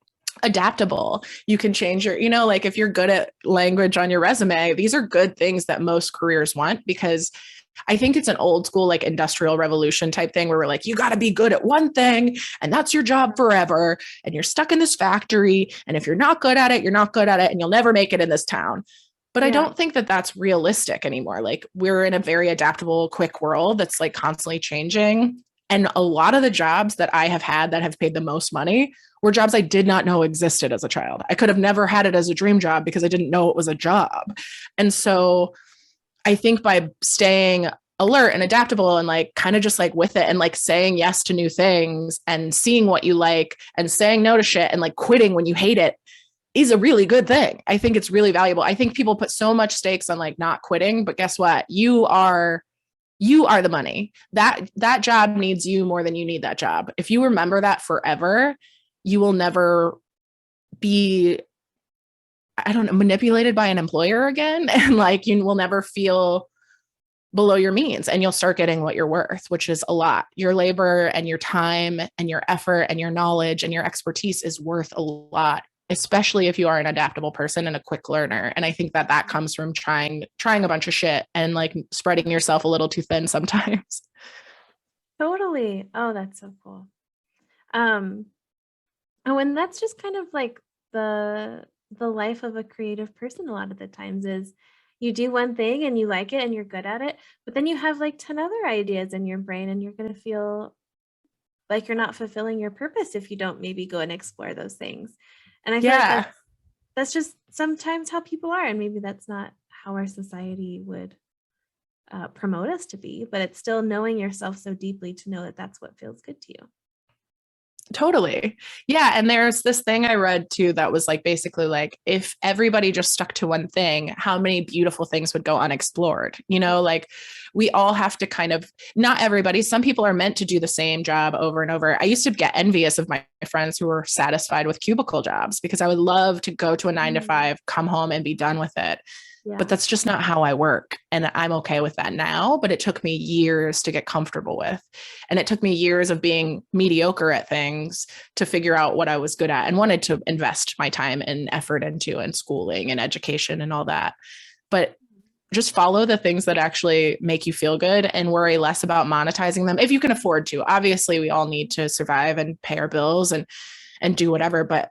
adaptable. You can change your, like if you're good at language on your resume, these are good things that most careers want because I think it's an old school, like industrial revolution type thing where we're like, you got to be good at one thing and that's your job forever. And you're stuck in this factory. And if you're not good at it, you're not good at it and you'll never make it in this town. But I don't think that that's realistic anymore. Like we're in a very adaptable, quick world that's like constantly changing. And a lot of the jobs that I have had that have paid the most money were jobs I did not know existed as a child. I could have never had it as a dream job because I didn't know it was a job. And so I think by staying alert and adaptable and like kind of just like with it and like saying yes to new things and seeing what you like and saying no to shit and like quitting when you hate it is a really good thing. I think it's really valuable. I think people put so much stakes on like not quitting, but guess what? You are the money. That job needs you more than you need that job. If you remember that forever, you will never be, I don't know, manipulated by an employer again. And like, you will never feel below your means and you'll start getting what you're worth, which is a lot. Your labor and your time and your effort and your knowledge and your expertise is worth a lot, especially if you are an adaptable person and a quick learner. And I think that comes from trying a bunch of shit and like spreading yourself a little too thin sometimes. Totally. Oh, that's so cool. Oh, and that's just kind of like the life of a creative person a lot of the times is you do one thing and you like it and you're good at it, but then you have like 10 other ideas in your brain and you're going to feel like you're not fulfilling your purpose if you don't maybe go and explore those things. And I feel like that's just sometimes how people are. And maybe that's not how our society would promote us to be, but it's still knowing yourself so deeply to know that that's what feels good to you. Totally. Yeah. And there's this thing I read too that was like basically like if everybody just stuck to one thing, how many beautiful things would go unexplored? You know, like we all have to kind of, not everybody, some people are meant to do the same job over and over. I used to get envious of my friends who were satisfied with cubicle jobs because I would love to go to a 9 to 5, come home and be done with it. Yeah. But that's just not how I work. And I'm okay with that now, but it took me years to get comfortable with. And it took me years of being mediocre at things to figure out what I was good at and wanted to invest my time and effort into and schooling and education and all that. But just follow the things that actually make you feel good and worry less about monetizing them if you can afford to. Obviously, we all need to survive and pay our bills and do whatever, but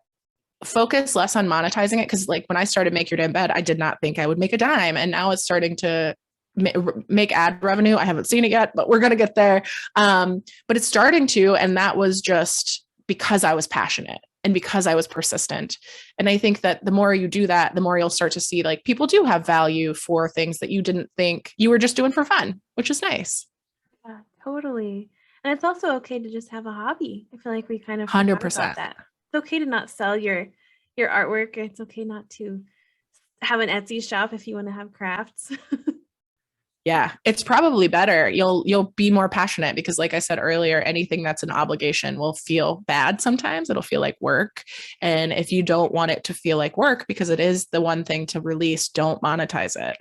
focus less on monetizing it. Cause like when I started Make Your Damn Bed, I did not think I would make a dime. And now it's starting to make ad revenue. I haven't seen it yet, but we're going to get there. But it's starting to, and that was just because I was passionate and because I was persistent. And I think that the more you do that, the more you'll start to see like people do have value for things that you didn't think you were just doing for fun, which is nice. Yeah, totally. And it's also okay to just have a hobby. I feel like we kind of 100%. about that. It's okay to not sell your artwork. It's okay not to have an Etsy shop if you want to have crafts. Yeah, it's probably better. You'll be more passionate because like I said earlier, anything that's an obligation will feel bad sometimes. It'll feel like work. And if you don't want it to feel like work because it is the one thing to release, don't monetize it.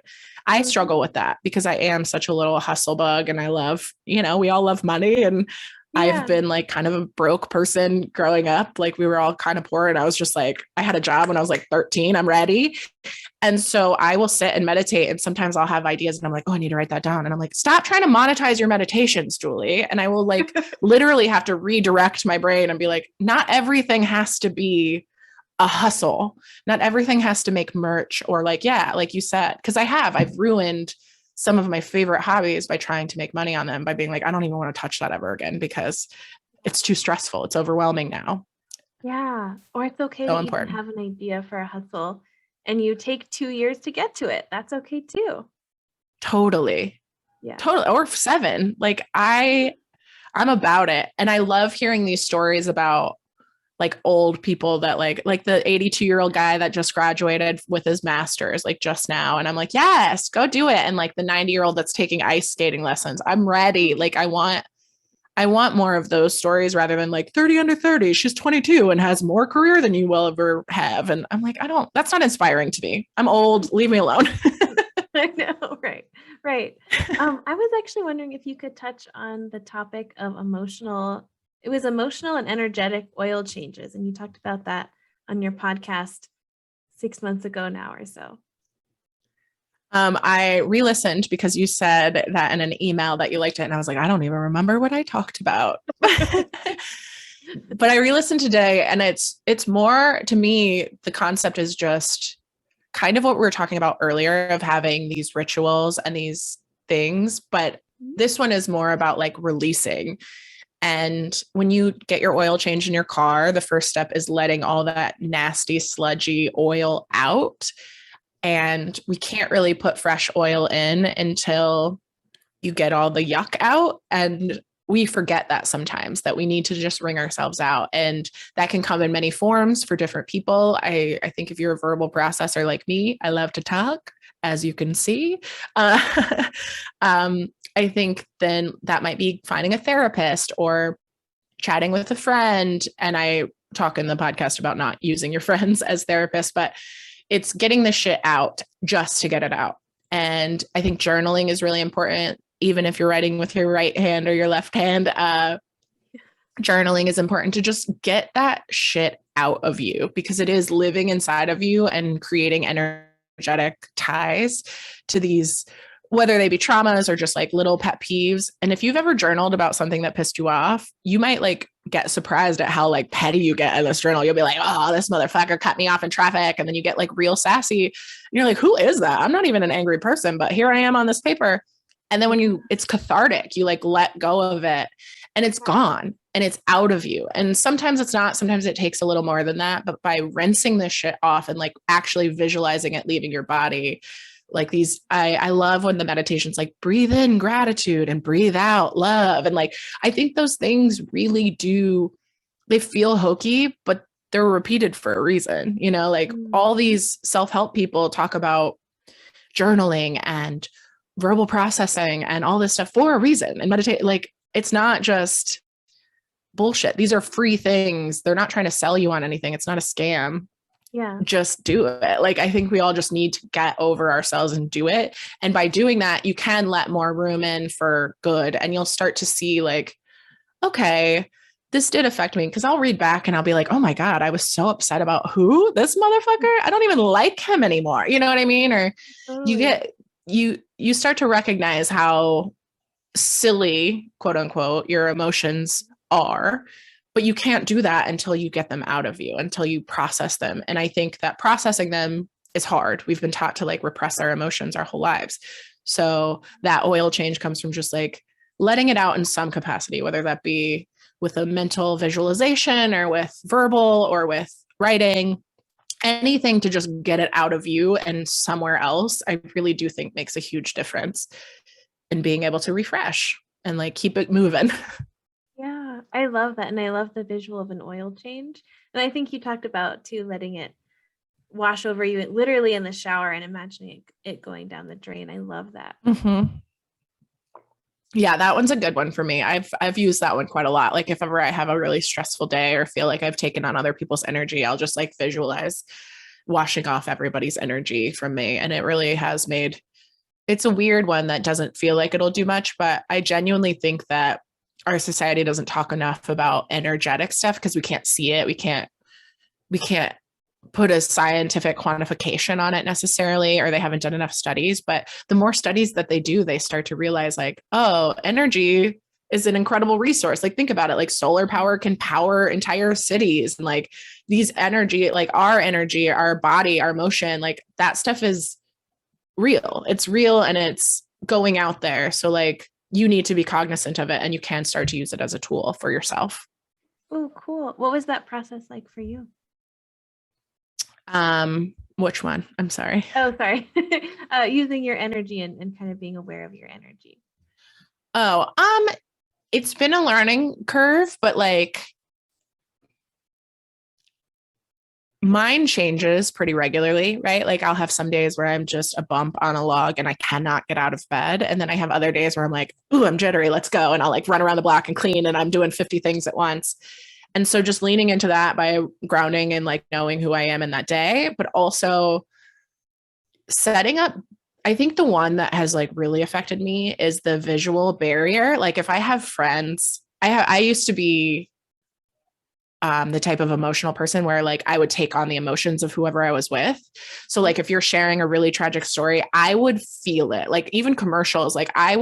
I struggle with that because I am such a little hustle bug and I love, we all love money and I've been like kind of a broke person growing up. Like we were all kind of poor and I was just like, I had a job when I was like 13, I'm ready. And so I will sit and meditate and sometimes I'll have ideas and I'm like, oh, I need to write that down. And I'm like, stop trying to monetize your meditations, Julie. And I will like literally have to redirect my brain and be like, not everything has to be a hustle. Not everything has to make merch or like, yeah, like you said, because I've ruined some of my favorite hobbies by trying to make money on them by being like, I don't even want to touch that ever again because it's too stressful. It's overwhelming now. Yeah. Or it's okay to even have an idea for a hustle and you take 2 years to get to it. That's okay too. Totally. Yeah. Totally. Or 7. Like I'm about it. And I love hearing these stories about like old people that like the 82-year-old guy that just graduated with his master's like just now. And I'm like, yes, go do it. And like the 90-year-old that's taking ice skating lessons. I'm ready. Like I want more of those stories rather than like 30 under 30. She's 22 and has more career than you will ever have. And I'm like, that's not inspiring to me. I'm old. Leave me alone. I know. Right. Right. I was actually wondering if you could touch on the topic of emotional and energetic oil changes. And you talked about that on your podcast 6 months ago now or so. I re-listened because you said that in an email that you liked it. And I was like, I don't even remember what I talked about. But I re-listened today and it's more to me, the concept is just kind of what we were talking about earlier of having these rituals and these things. But this one is more about like releasing. And when you get your oil change in your car, the first step is letting all that nasty, sludgy oil out. And we can't really put fresh oil in until you get all the yuck out. And we forget that sometimes that we need to just wring ourselves out. And that can come in many forms for different people. I think if you're a verbal processor like me, I love to talk, as you can see. I think then that might be finding a therapist or chatting with a friend. And I talk in the podcast about not using your friends as therapists, but it's getting the shit out just to get it out. And I think journaling is really important, even if you're writing with your right hand or your left hand. Journaling is important to just get that shit out of you because it is living inside of you and creating energetic ties to these, whether they be traumas or just like little pet peeves. And if you've ever journaled about something that pissed you off, you might like get surprised at how like petty you get in this journal. You'll be like, oh, this motherfucker cut me off in traffic. And then you get like real sassy. And you're like, who is that? I'm not even an angry person, but here I am on this paper. And then it's cathartic, you like let go of it and it's gone and it's out of you. And sometimes it's not, sometimes it takes a little more than that, but by rinsing this shit off and like actually visualizing it leaving your body, like these, I love when the meditation's like breathe in gratitude and breathe out love. And like, I think those things really do, they feel hokey, but they're repeated for a reason, you know, like all these self-help people talk about journaling and verbal processing and all this stuff for a reason. And meditate, like, it's not just bullshit. These are free things. They're not trying to sell you on anything. It's not a scam. Yeah. Just do it. Like, I think we all just need to get over ourselves and do it. And by doing that, you can let more room in for good. And you'll start to see like, okay, this did affect me. Cause I'll read back and I'll be like, oh my God, I was so upset about who? This motherfucker? I don't even like him anymore. You know what I mean? Or you get, you start to recognize how silly, quote unquote, your emotions are, but you can't do that until you get them out of you, until you process them. And I think that processing them is hard. We've been taught to like repress our emotions our whole lives. So that oil change comes from just like letting it out in some capacity, whether that be with a mental visualization or with verbal or with writing, anything to just get it out of you and somewhere else. I really do think makes a huge difference in being able to refresh and like keep it moving. Yeah, I love that. And I love the visual of an oil change. And I think you talked about too, letting it wash over you literally in the shower and imagining it going down the drain. I love that. Mm-hmm. Yeah, that one's a good one for me. I've used that one quite a lot. Like if ever I have a really stressful day or feel like I've taken on other people's energy, I'll just like visualize washing off everybody's energy from me. And it really has made, it's a weird one that doesn't feel like it'll do much, but I genuinely think that our society doesn't talk enough about energetic stuff because we can't see it. We can't put a scientific quantification on it necessarily, or they haven't done enough studies. But the more studies that they do, they start to realize like, oh, energy is an incredible resource. Like think about it, like solar power can power entire cities, and like these energy, like our energy, our body, our motion, like that stuff is real. It's real and it's going out there. So like you need to be cognizant of it, and you can start to use it as a tool for yourself. Oh, cool. What was that process like for you? Which one? I'm sorry. Oh, sorry. Using your energy and kind of being aware of your energy. Oh, it's been a learning curve, but like mine changes pretty regularly, right? Like I'll have some days where I'm just a bump on a log and I cannot get out of bed. And then I have other days where I'm like, ooh, I'm jittery, let's go. And I'll like run around the block and clean, and I'm doing 50 things at once. And so just leaning into that by grounding and like knowing who I am in that day, but also setting up, I think the one that has like really affected me is the visual barrier. Like if I have friends, I used to be the type of emotional person where like I would take on the emotions of whoever I was with. So like if you're sharing a really tragic story, I would feel it. Like even commercials, like I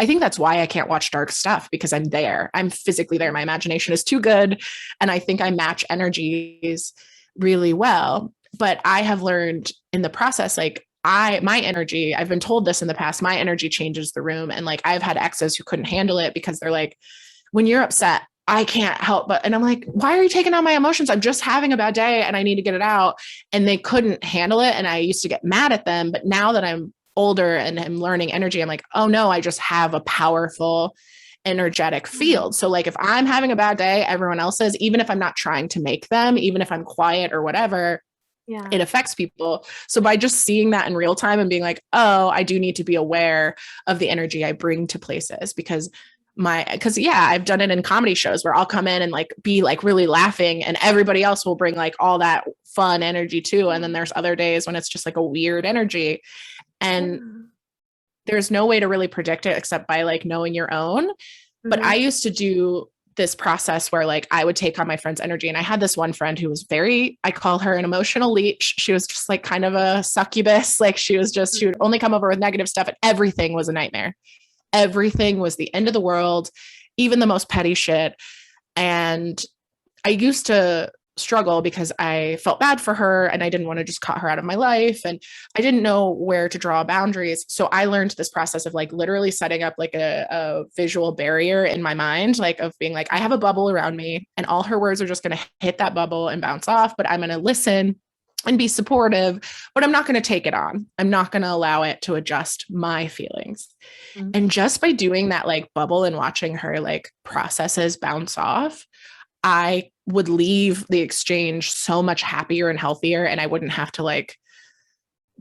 think that's why I can't watch dark stuff, because I'm there. I'm physically there. My imagination is too good. And I think I match energies really well. But I have learned in the process, like my energy, I've been told this in the past, my energy changes the room. And like, I've had exes who couldn't handle it because they're like, when you're upset, I can't help but, and I'm like, why are you taking on my emotions? I'm just having a bad day and I need to get it out. And they couldn't handle it. And I used to get mad at them. But now that I'm older and I'm learning energy, I'm like, oh no, I just have a powerful energetic field. So like if I'm having a bad day, everyone else is, even if I'm not trying to make them, even if I'm quiet or whatever, it affects people. So by just seeing that in real time and being like, oh, I do need to be aware of the energy I bring to places, because I've done it in comedy shows where I'll come in and like be like really laughing and everybody else will bring like all that fun energy too. And then there's other days when it's just like a weird energy. And there's no way to really predict it except by like knowing your own. But I used to do this process where like I would take on my friend's energy. And I had this one friend who was I call her an emotional leech. She was just like kind of a succubus. Like she would only come over with negative stuff, and everything was a nightmare. Everything was the end of the world, even the most petty shit. And I used to struggle because I felt bad for her and I didn't want to just cut her out of my life. And I didn't know where to draw boundaries. So I learned this process of like literally setting up like a visual barrier in my mind, like of being like, I have a bubble around me and all her words are just going to hit that bubble and bounce off, but I'm going to listen and be supportive, but I'm not going to take it on. I'm not going to allow it to adjust my feelings. Mm-hmm. And just by doing that, like bubble and watching her like processes bounce off, I would leave the exchange so much happier and healthier. And I wouldn't have to like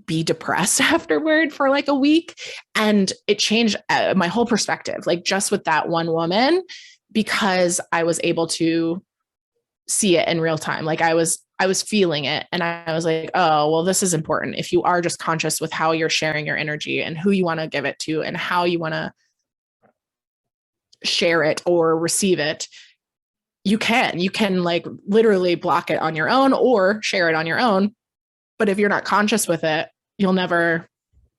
be depressed afterward for like a week. And it changed my whole perspective, like just with that one woman, because I was able to see it in real time. Like I was feeling it, and I was like, oh, well, this is important. If you are just conscious with how you're sharing your energy and who you want to give it to and how you want to share it or receive it, you can like literally block it on your own or share it on your own. But if you're not conscious with it, you'll never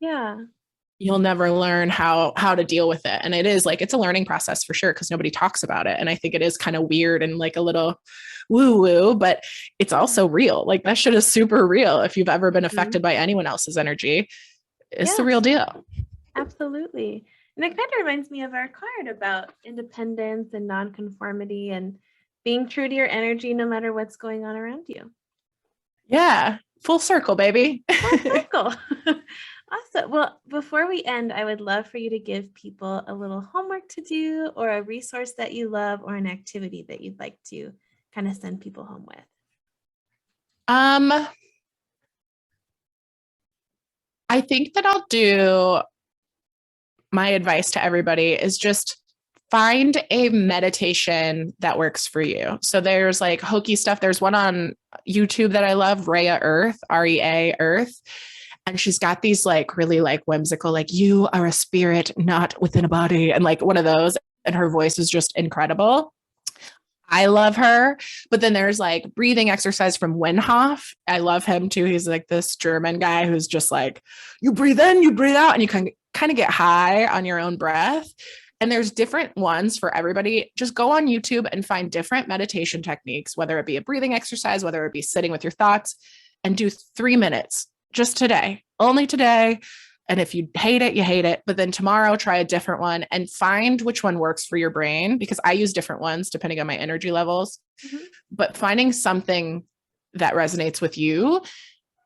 learn how to deal with it. And it is like, it's a learning process for sure, because nobody talks about it. And I think it is kind of weird and like a little woo woo, but it's also real. Like that shit is super real. If you've ever been affected by anyone else's energy, it's the real deal. Absolutely. And it kind of reminds me of our card about independence and nonconformity and being true to your energy no matter what's going on around you. Yeah. Full circle, baby. Full circle. Awesome. Well, before we end, I would love for you to give people a little homework to do, or a resource that you love, or an activity that you'd like to kind of send people home with. I think that I'll do, my advice to everybody is just find a meditation that works for you. So there's like hokey stuff. There's one on YouTube that I love, Rhea Earth, REA Earth. And she's got these like really like whimsical, like you are a spirit, not within a body. And like one of those, and her voice is just incredible. I love her. But then there's like breathing exercise from Wim Hof. I love him too. He's like this German guy who's just like, you breathe in, you breathe out, and you can kind of get high on your own breath. And there's different ones for everybody. Just go on YouTube and find different meditation techniques, whether it be a breathing exercise, whether it be sitting with your thoughts, and do 3 minutes just today, only today. And if you hate it, you hate it. But then tomorrow, try a different one and find which one works for your brain, because I use different ones depending on my energy levels. Mm-hmm. But finding something that resonates with you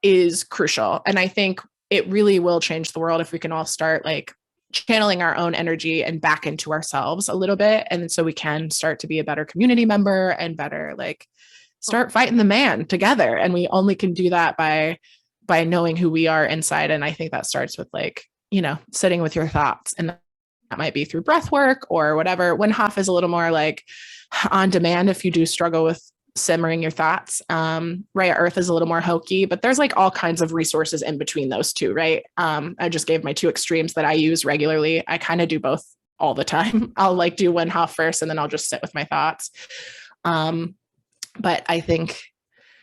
is crucial. And I think it really will change the world if we can all start like channeling our own energy and back into ourselves a little bit. And so we can start to be a better community member and better, like start fighting the man together. And we only can do that by knowing who we are inside. And I think that starts with like, you know, sitting with your thoughts, and that might be through breath work or whatever. Wim Hof is a little more like on demand if you do struggle with simmering your thoughts. Rhea Earth is a little more hokey, but there's like all kinds of resources in between those two, right? I just gave my two extremes that I use regularly. I kind of do both all the time. I'll like do Wim Hof first, and then I'll just sit with my thoughts. But I think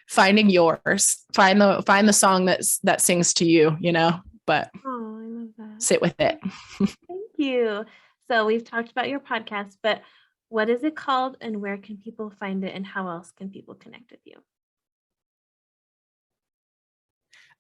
finding yours, find the song that sings to you, you know, but I love that. Sit with it. Thank you. So we've talked about your podcast, but what is it called, and where can people find it, and how else can people connect with you?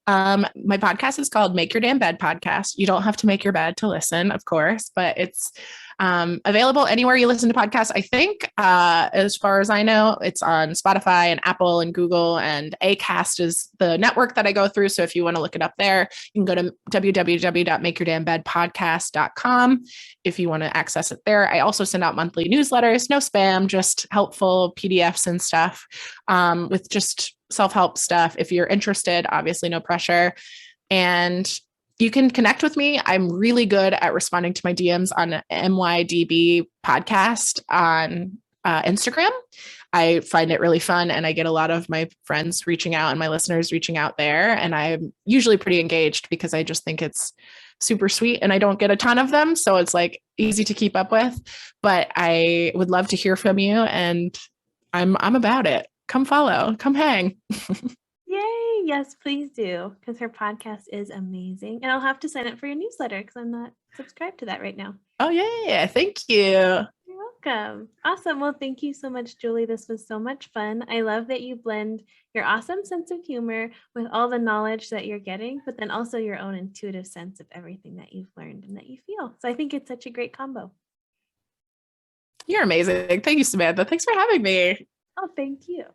My podcast is called Make Your Damn Bed Podcast. You don't have to make your bed to listen, of course, but it's available anywhere you listen to podcasts. I think, as far as I know, it's on Spotify and Apple and Google, and Acast is the network that I go through. So if you want to look it up there, you can go to www.makeyourdamnbedpodcast.com if you want to access it there. I also send out monthly newsletters, no spam, just helpful PDFs and stuff, with just self-help stuff. If you're interested, obviously no pressure. And you can connect with me. I'm really good at responding to my DMs on MYDB podcast on Instagram. I find it really fun, and I get a lot of my friends reaching out and my listeners reaching out there. And I'm usually pretty engaged because I just think it's super sweet, and I don't get a ton of them. So it's like easy to keep up with, but I would love to hear from you, and I'm about it. Come follow, come hang. Yay. Yes, please do. Because her podcast is amazing. And I'll have to sign up for your newsletter because I'm not subscribed to that right now. Oh, yeah. Thank you. You're welcome. Awesome. Well, thank you so much, Julie. This was so much fun. I love that you blend your awesome sense of humor with all the knowledge that you're getting, but then also your own intuitive sense of everything that you've learned and that you feel. So I think it's such a great combo. You're amazing. Thank you, Samantha. Thanks for having me. Oh, thank you.